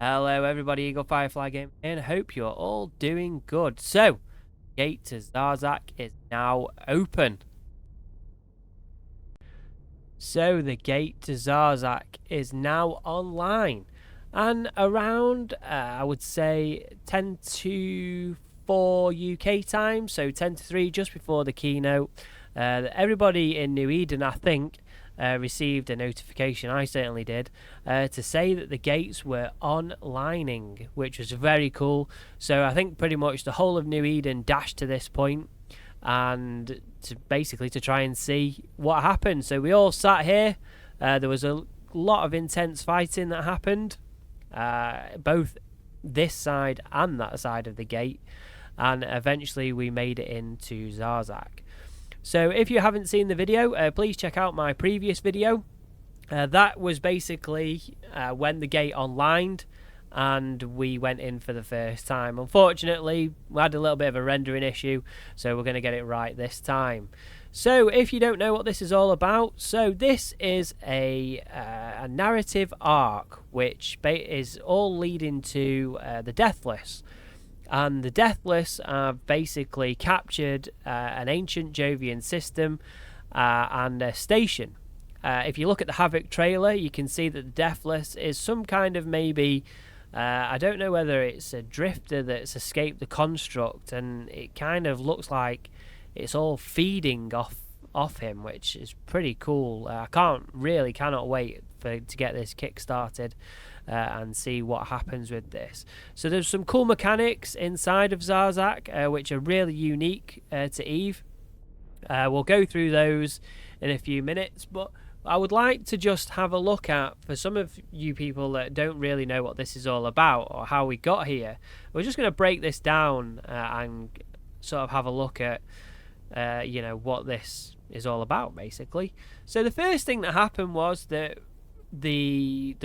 Hello everybody, Eaglefirefly Gaming, and I hope you're all doing good. So, gate to Zarzakh is now open. So, the gate to Zarzakh is now online. And around, I would say, 10 to 4 UK time, so 10 to 3 just before the keynote. Everybody in New Eden, I think, received a notification, I certainly did, to say that the gates were onlining, which was very cool. So I think pretty much the whole of New Eden dashed to this point and basically to try and see what happened. So we all sat here. There was a lot of intense fighting that happened, both this side and that side of the gate, and eventually we made it into Zarzakh. So if you haven't seen the video, please check out my previous video. That was basically when the gate onlined and we went in for the first time. Unfortunately, we had a little bit of a rendering issue, so we're going to get it right this time. So if you don't know what this is all about, so this is a narrative arc which is all leading to the Deathless. And the Deathless have basically captured an ancient Jovian system and a station. If you look at the Havoc trailer, you can see that the Deathless is some kind of maybe, I don't know whether it's a drifter that's escaped the construct, and it kind of looks like it's all feeding off him, which is pretty cool. I cannot wait to get this kick started. And see what happens with this. So there's some cool mechanics inside of Zarzakh, which are really unique to Eve. We'll go through those in a few minutes, but I would like to just have a look at, for some of you people that don't really know what this is all about or how we got here, we're just going to break this down and sort of have a look at what this is all about, basically. So the first thing that happened was that the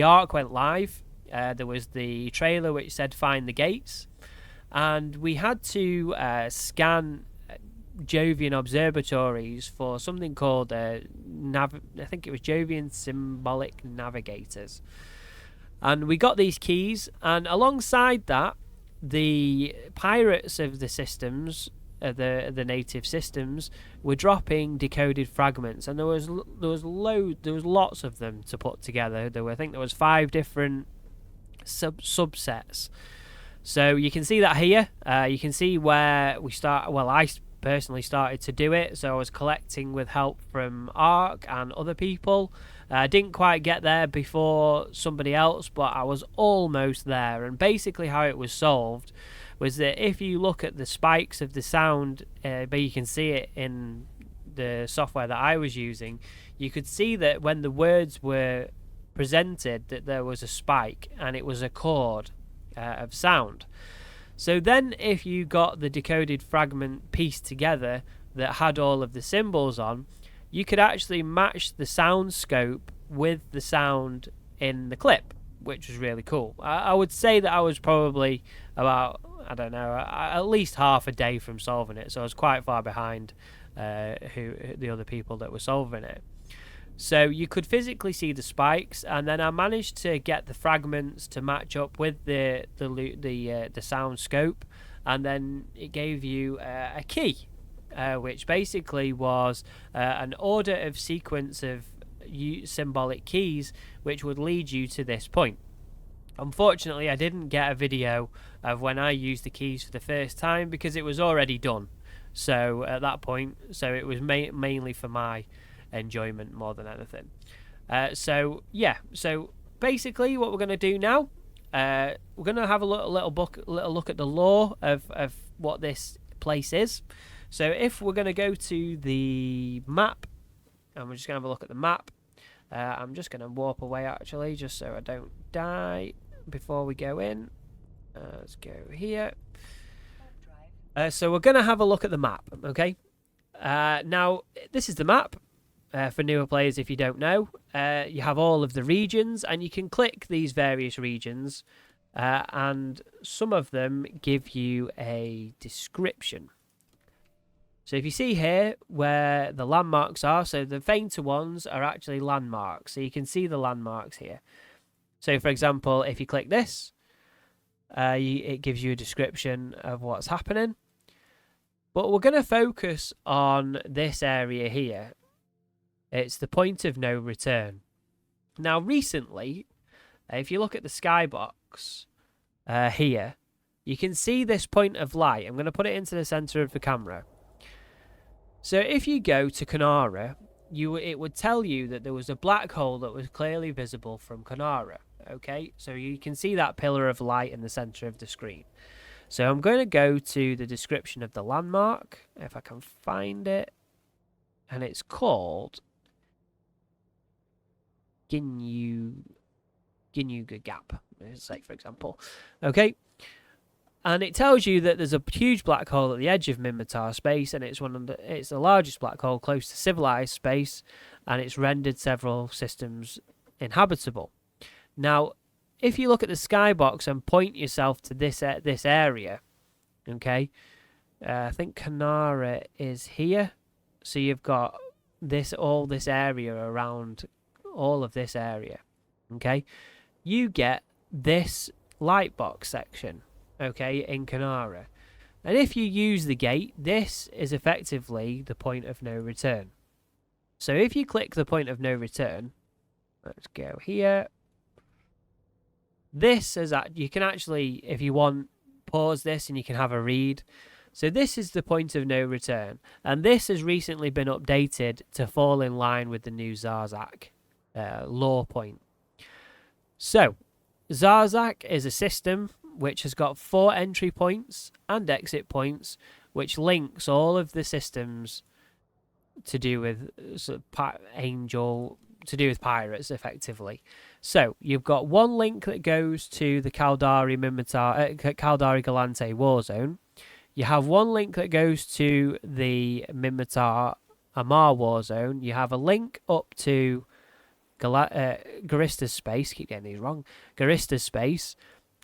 arc went live. There was the trailer which said find the gates, and we had to scan Jovian observatories for something called I think it was Jovian symbolic navigators, and we got these keys, and alongside that the pirates of the systems, the native systems, were dropping decoded fragments, and there was lots of them to put together. I think there was 5 different subsets. So you can see that here. You can see where we start. Well, I personally started to do it, so I was collecting with help from Ark and other people. I didn't quite get there before somebody else, but I was almost there. And basically how it was solved was that if you look at the spikes of the sound, but you can see it in the software that I was using, you could see that when the words were presented, that there was a spike, and it was a chord of sound. So then if you got the decoded fragment pieced together that had all of the symbols on, you could actually match the sound scope with the sound in the clip, which was really cool. I would say that I was probably about, I don't know, at least half a day from solving it, so I was quite far behind the other people that were solving it. So you could physically see the spikes, and then I managed to get the fragments to match up with the sound scope, and then it gave you a key, which basically was an order of sequence of symbolic keys which would lead you to this point. Unfortunately, I didn't get a video of when I used the keys for the first time because it was already done. So at that point, so it was mainly for my enjoyment more than anything. So basically what we're going to do now, we're going to have a little look at the lore of what this place is. So if we're going to go to the map, and we're just going to have a look at the map. I'm just going to warp away actually, just so I don't die before we go in. Let's go here. So we're going to have a look at the map, okay? Now, this is the map. For newer players, if you don't know, you have all of the regions, and you can click these various regions, and some of them give you a description. So if you see here where the landmarks are, so the fainter ones are actually landmarks, so you can see the landmarks here. So, for example, if you click this, it gives you a description of what's happening. But we're going to focus on this area here. It's the point of no return. Now, recently, if you look at the skybox here, you can see this point of light. I'm going to put it into the center of the camera. So if you go to Kanara, it would tell you that there was a black hole that was clearly visible from Kanara. Okay, so you can see that pillar of light in the center of the screen. So I'm going to go to the description of the landmark, if I can find it, and it's called Ginyuga Gap, say, for example. Okay, and it tells you that there's a huge black hole at the edge of Minmatar space, and it's the largest black hole close to civilized space, and it's rendered several systems inhabitable. Now, if you look at the skybox and point yourself to this area, okay, I think Kanara is here, so you've got all this area around all of this area, okay, you get this light box section, okay, in Kanara. And if you use the gate, this is effectively the point of no return. So if you click the point of no return, let's go here. This is you can actually, if you want, pause this and you can have a read. So this is the point of no return, and this has recently been updated to fall in line with the new Zarzakh law point. So Zarzakh is a system which has got 4 entry points and exit points, which links all of the systems to do with to do with pirates, effectively. So you've got one link that goes to the Caldari Galante war zone. You have one link that goes to the Minmatar Amar war zone. You have a link up to Garista's space. Keep getting these wrong. Garista's space,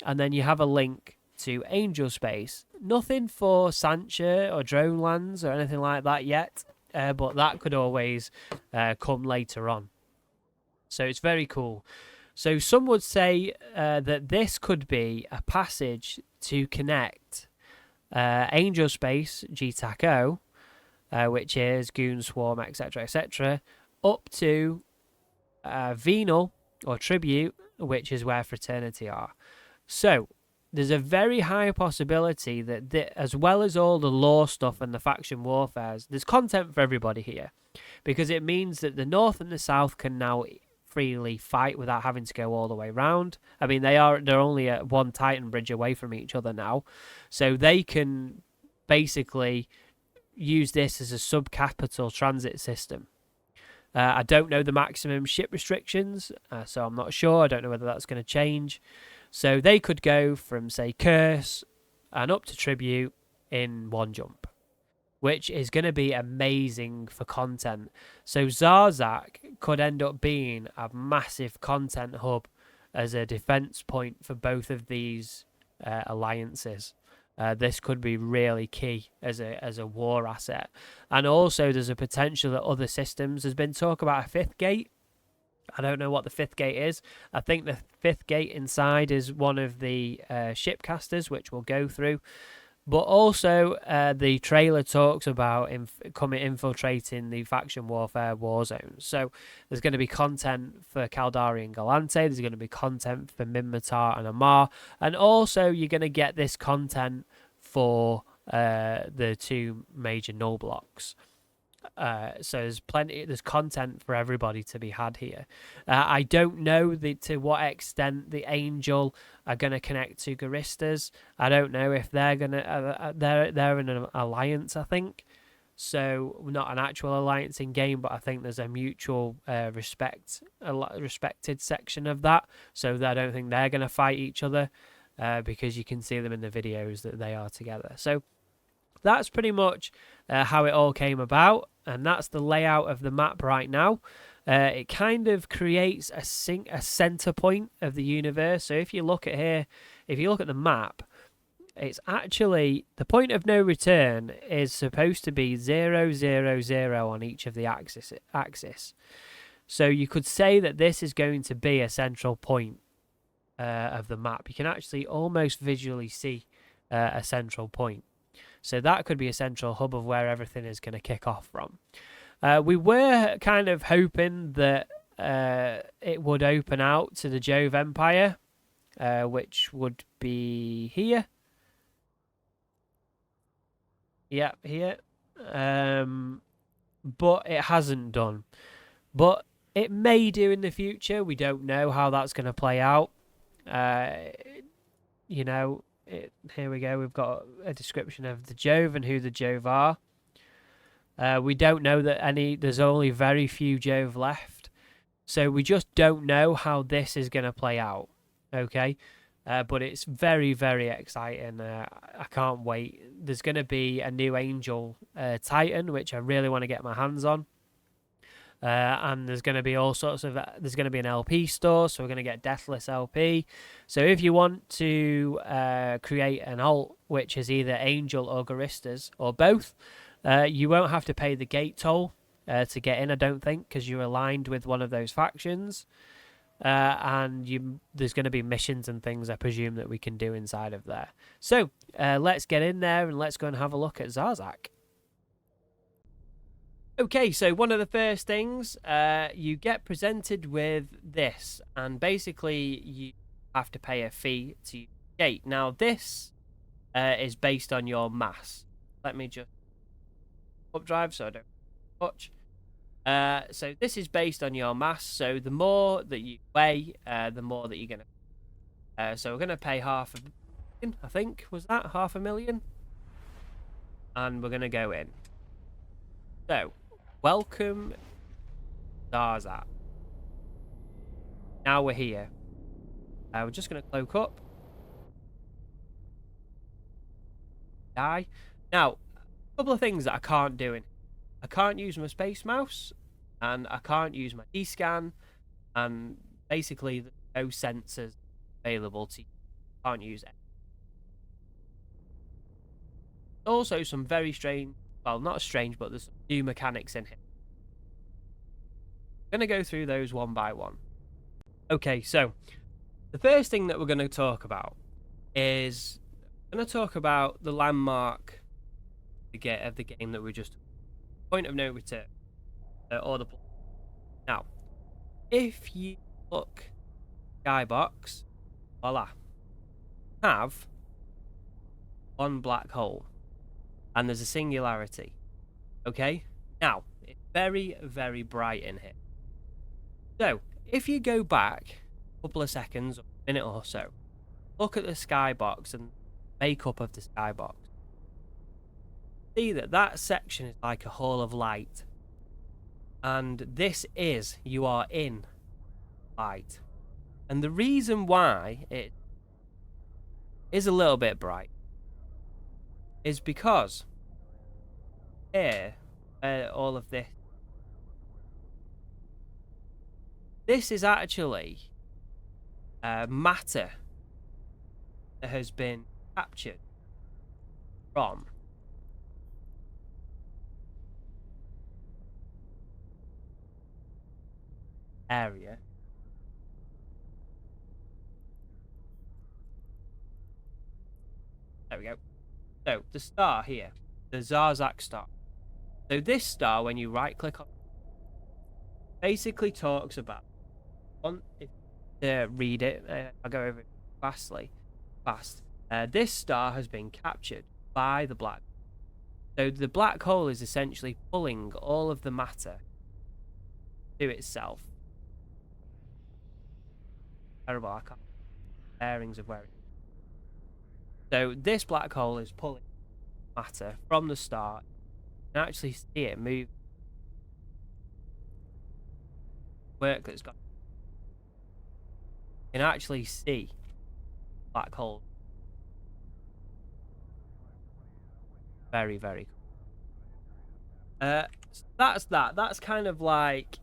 and then you have a link to Angel space. Nothing for Sancha or Drone Lands or anything like that yet, but that could always come later on. So it's very cool. So some would say that this could be a passage to connect Angel Space, GTACO, which is Goon Swarm, etc., etc., up to Venal or Tribute, which is where Fraternity are. So there's a very high possibility that as well as all the lore stuff and the faction warfares, there's content for everybody here, because it means that the North and the South can now freely fight without having to go all the way round. I mean, they're only at one Titan bridge away from each other now, so they can basically use this as a sub-capital transit system. I don't know the maximum ship restrictions, so I'm not sure. I don't know whether that's going to change. So they could go from, say, Curse and up to Tribute in one jump, which is going to be amazing for content. So Zarzakh could end up being a massive content hub as a defense point for both of these alliances. This could be really key as a war asset. And also there's a potential that other systems, there's been talk about a 5th gate. I don't know what the 5th gate is. I think the 5th gate inside is one of the shipcasters, which we'll go through. But also, the trailer talks about infiltrating the faction warfare war zones. So there's going to be content for Caldari and Galante. There's going to be content for Minmatar and Amar. And also, you're going to get this content for the 2 major null blocks. So there's content for everybody to be had here. I don't know to what extent the Angel are going to connect to Garistas. I don't know if they're going to they're in an alliance, I think. So not an actual alliance in game, but I think there's a mutual respected section of that. So I don't think they're going to fight each other, because you can see them in the videos that they are together. So that's pretty much how it all came about, and that's the layout of the map right now. It kind of creates a center point of the universe. So if you look at here, if you look at the map, it's actually the point of no return is supposed to be 0, 0, 0 on each of the axis. So you could say that this is going to be a central point of the map, you can actually almost visually see a central point. So that could be a central hub of where everything is going to kick off from. We were kind of hoping that it would open out to the Jove Empire, which would be here. Yeah, here. But it hasn't done. But it may do in the future. We don't know how that's going to play out. You know, here we go. We've got a description of the Jove and who the Jove are. We don't know that there's only very few Jove left. So we just don't know how this is going to play out. Okay? But it's very, very exciting. I can't wait. There's going to be a new Angel Titan, which I really want to get my hands on. And there's going to be all sorts of... There's going to be an LP store, so we're going to get Deathless LP. So if you want to create an alt, which is either Angel or Garistas, or both, you won't have to pay the gate toll to get in, I don't think, because you're aligned with one of those factions. And there's going to be missions and things, I presume, that we can do inside of there. So let's get in there and let's go and have a look at Zarzakh. Okay, so one of the first things, you get presented with this, and basically you have to pay a fee to gate. Now this is based on your mass. Let me just updrive so I don't touch. So this is based on your mass. So the more that you weigh, the more that you're gonna. So we're gonna pay $500,000. I think was that $500,000, and we're gonna go in. So welcome, Zarzakh. Now we're here. We're just gonna cloak up. Die. Now, a couple of things that I can't do in. I can't use my space mouse, and I can't use my D-scan, and basically no sensors available to you. Can't use it. Also some very strange, well, not strange, but there's some new mechanics in here. I'm going to go through those one by one. Okay, so the first thing that we're going to talk about is I'm going to talk about the landmark of the game that we just... Point of no return. Or the... Now, if you look skybox, voila, have one black hole, and there's a singularity. Okay? Now, it's very, very bright in here. So, if you go back a couple of seconds, or a minute or so, look at the skybox and makeup of the skybox. See that section is like a hall of light, and this is, you are in light. And the reason why it is a little bit bright is because here, all of this is actually matter that has been captured from area. There we go. So the star here, the Zarzakh star. So this star, when you right click on, basically talks about if read it, I'll go over it fast. This star has been captured by the black. So the black hole is essentially pulling all of the matter to itself. Terrible, I can't bearings of where it is. So this black hole is pulling matter from the star. You can actually see it move. Work that's got. You can actually see black hole. Very, very cool. So that's that. That's kind of like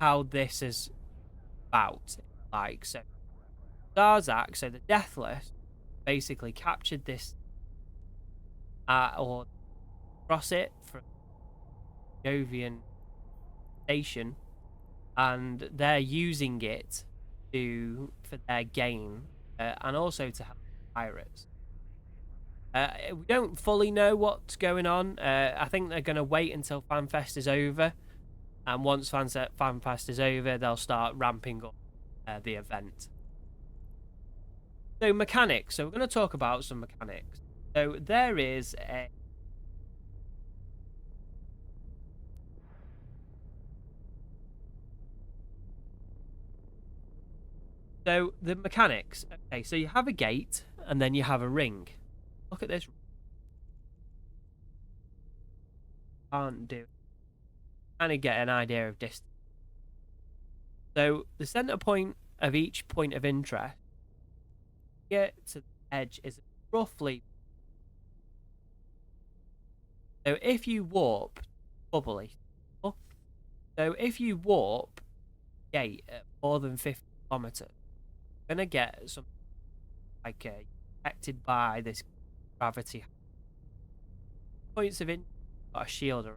how this is about. Like, so Zarzakh, so the Deathless, basically captured this or cross it from Jovian station, and they're using it for their gain and also to help pirates. We don't fully know what's going on. I think they're going to wait until FanFest is over, and once FanFest is over, they'll start ramping up the event. So mechanics. So we're going to talk about some mechanics. So there is a So the mechanics. Okay, so you have a gate and then you have a ring. Look at this. Can't do. Kind of get an idea of distance. So the center point of each point of interest, get to the edge, is roughly. So if you warp, bubbly. So if you warp gate at more than 50 kilometers, you're gonna get some like affected by this gravity. Points of interest got a shield around.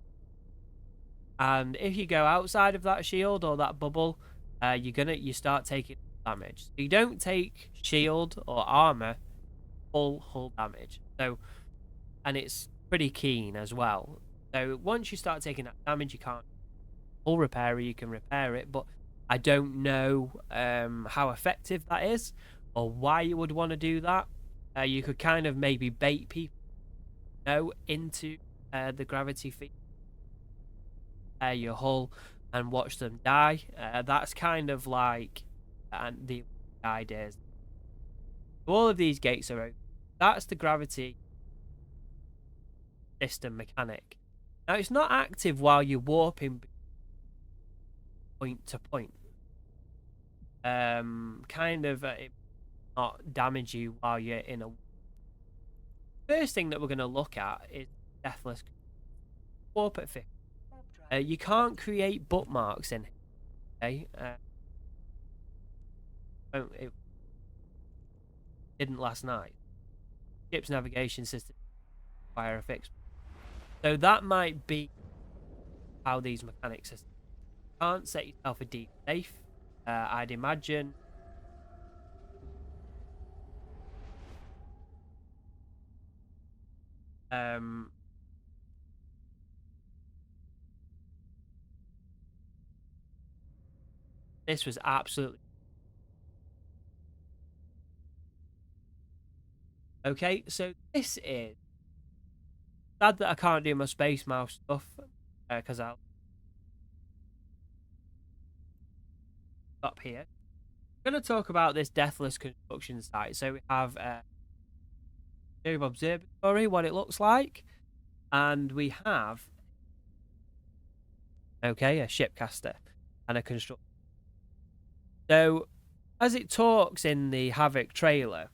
And if you go outside of that shield or that bubble, you start taking damage. So you don't take shield or armor, full hull damage. So, and it's pretty keen as well. So once you start taking that damage, you can't hull repair. You can repair it, but I don't know how effective that is or why you would want to do that. You could kind of maybe bait people into the gravity field. Your hull and watch them die. That's kind of like the ideas. All of these gates are open. That's the gravity system mechanic. Now it's not active while you're warping point to point. Kind of it not damage you while you're in a. First thing that we're going to look at is deathless warp at 50. You can't create bookmarks in it. Okay? It didn't last night. Ship's navigation system require a fix. So that might be how these mechanics are. You can't set yourself a deep safe. I'd imagine. This was absolutely okay. So this is sad that I can't do my space mouse stuff because I'll stop here. I'm going to talk about this deathless construction site. So we have observatory, what it looks like, and we have a shipcaster and a construction. So as it talks in the Havoc trailer,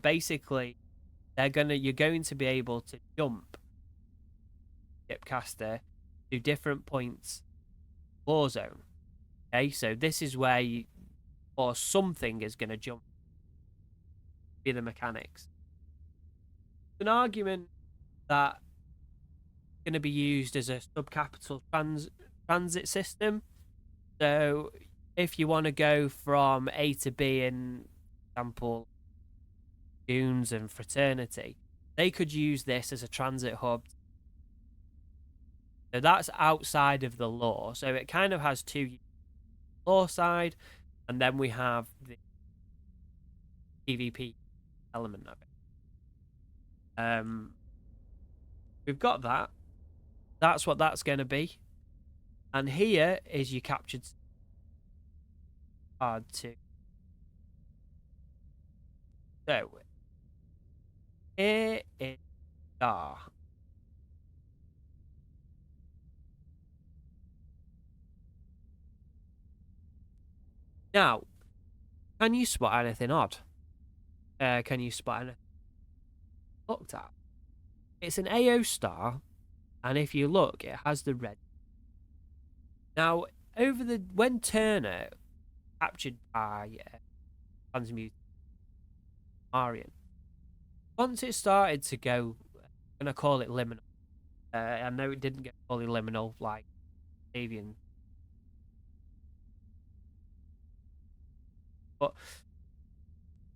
basically you're going to be able to jump shipcaster to different points war zone. Okay, so this is where or something is going to jump. Be the mechanics. An argument that going to be used as a subcapital transit system. So if you want to go from A to B, in example, Dunes and Fraternity, they could use this as a transit hub. So that's outside of the law. So it kind of has two law side, and then we have the PvP element of it. We've got that. That's what that's going to be. And here is your captured card too. So here is Star. Now, can you spot anything odd? Can you spot anything looked at? It's an AO star, and if you look, it has the red. Now, when Turner captured by transmute Marian, once it started to go, I'm gonna call it liminal. I know it didn't get fully liminal like Avian, but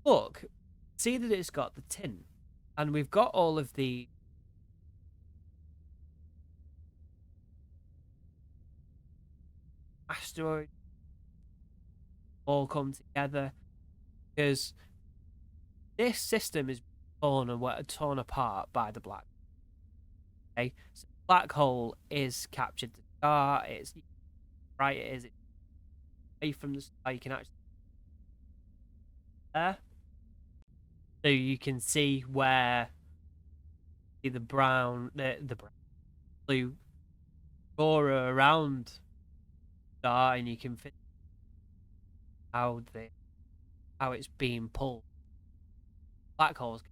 look, see that it's got the tin, and we've got all of the asteroids all come together, because this system is torn apart by the black. Okay, so the black hole is captured the star. It's bright it is. It's away from the star. You can actually there, so you can see where the brown, the blue aura around the star, and you can fit how it's being pulled. Black holes.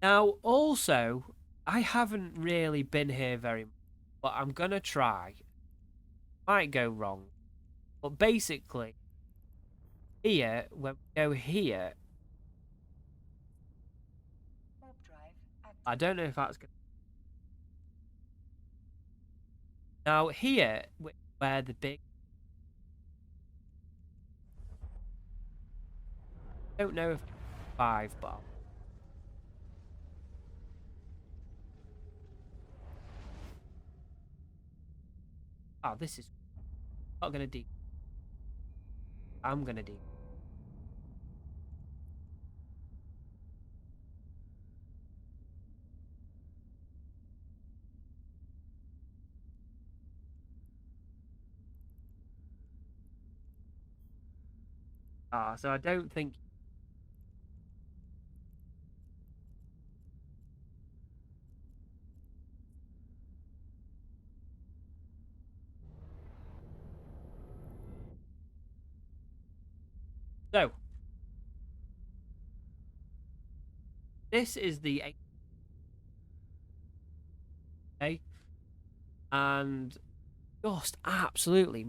Now, also, I haven't really been here very much, but I'm gonna try. Might go wrong, but basically, here when we go here, I don't know if that's gonna. Now here, where the big, I don't know if 5, but oh, this is not gonna deep. I'm gonna deep. Ah, so I don't think. So this is the 8, okay, and just absolutely.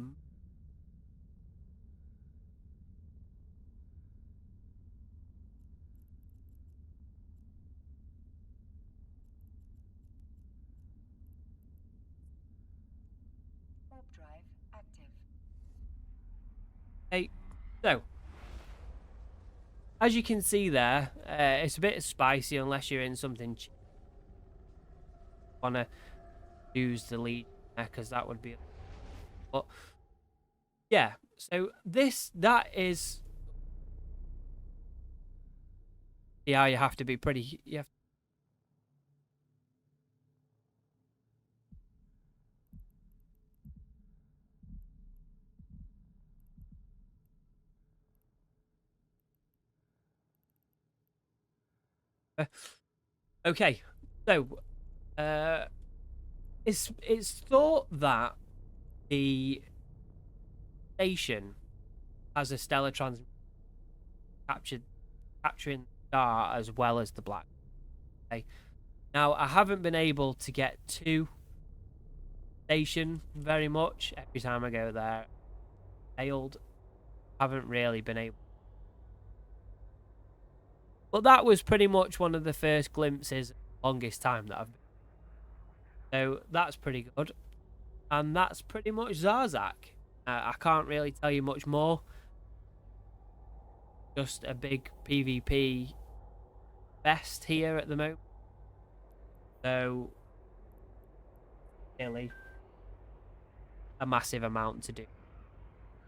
Hey, so as you can see there, it's a bit spicy unless you're in something cheap. Wanna use the lead because that would be. But yeah, so that is. Yeah, you have to be pretty. You have. Okay, so it's thought that the station has a stellar transmission capturing the star as well as the black. Okay. Now I haven't been able to get to station very much. Every time I go there, failed. Haven't really been able. But that was pretty much one of the first glimpses, longest time that I've been. So that's pretty good. And that's pretty much Zarzakh. I can't really tell you much more. Just a big PvP fest here at the moment. So, really, a massive amount to do.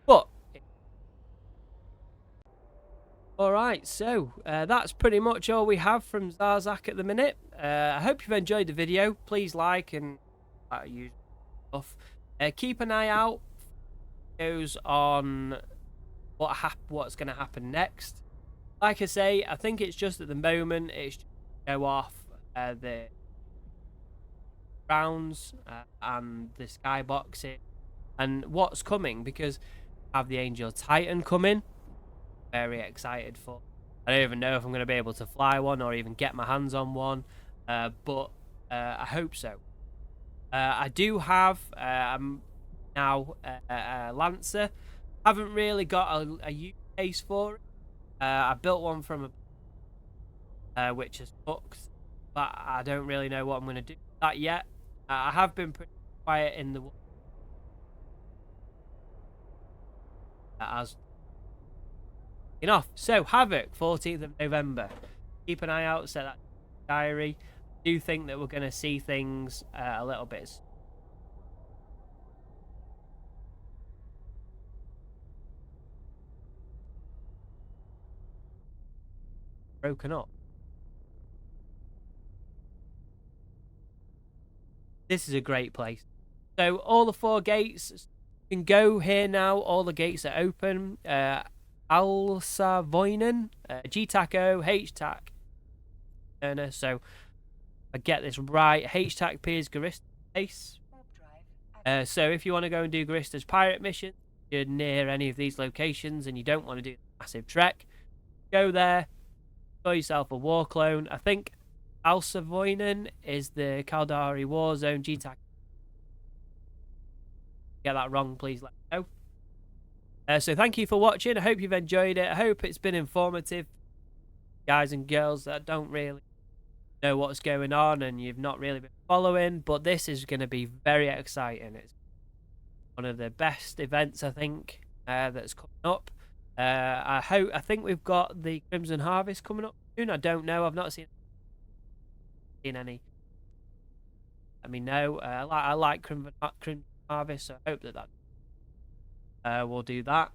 But, alright, so that's pretty much all we have from Zarzakh at the minute. I hope you've enjoyed the video. Please like and use stuff. Keep an eye out for videos on what's going to happen next. Like I say, I think it's just at the moment, it's just show off the rounds and the skyboxing and what's coming, because I have the Angel Titan coming. Very excited for. I don't even know if I'm going to be able to fly one or even get my hands on one, but I hope so. I do have now a Lancer. Haven't really got a use case for it. I built one from which is booked, but I don't really know what I'm going to do with that yet. I have been pretty quiet in the as off. So Havoc, 14th of November. Keep an eye out. Set that diary. I do think that we're going to see things a little bit broken up. This is a great place. So all the 4 gates can go here now. All the gates are open. Alsavoinen, G-Taco, H-Tac, so I get this right. H-Tac Piers Garista base. So if you want to go and do Garista's pirate mission, you're near any of these locations and you don't want to do a massive trek, go there, buy yourself a war clone. I think Alsavoinen is the Caldari war zone. G-Tac. Get that wrong, please let me know. So thank you for watching. I hope you've enjoyed it. I hope it's been informative, guys and girls that don't really know what's going on and you've not really been following, but this is going to be very exciting. It's one of the best events, I think, that's coming up. I think we've got the Crimson Harvest coming up soon. I don't know. I've not seen any. I mean, no. I like Crimson Harvest, so I hope that we'll do that.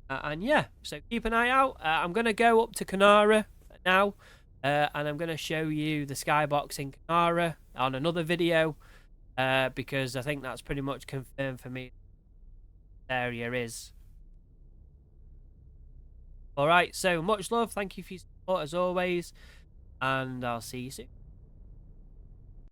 And yeah, so keep an eye out. I'm going to go up to Kanara now, and I'm going to show you the skybox in Kanara on another video, because I think that's pretty much confirmed for me. The area is. Alright, so much love. Thank you for your support as always, and I'll see you soon.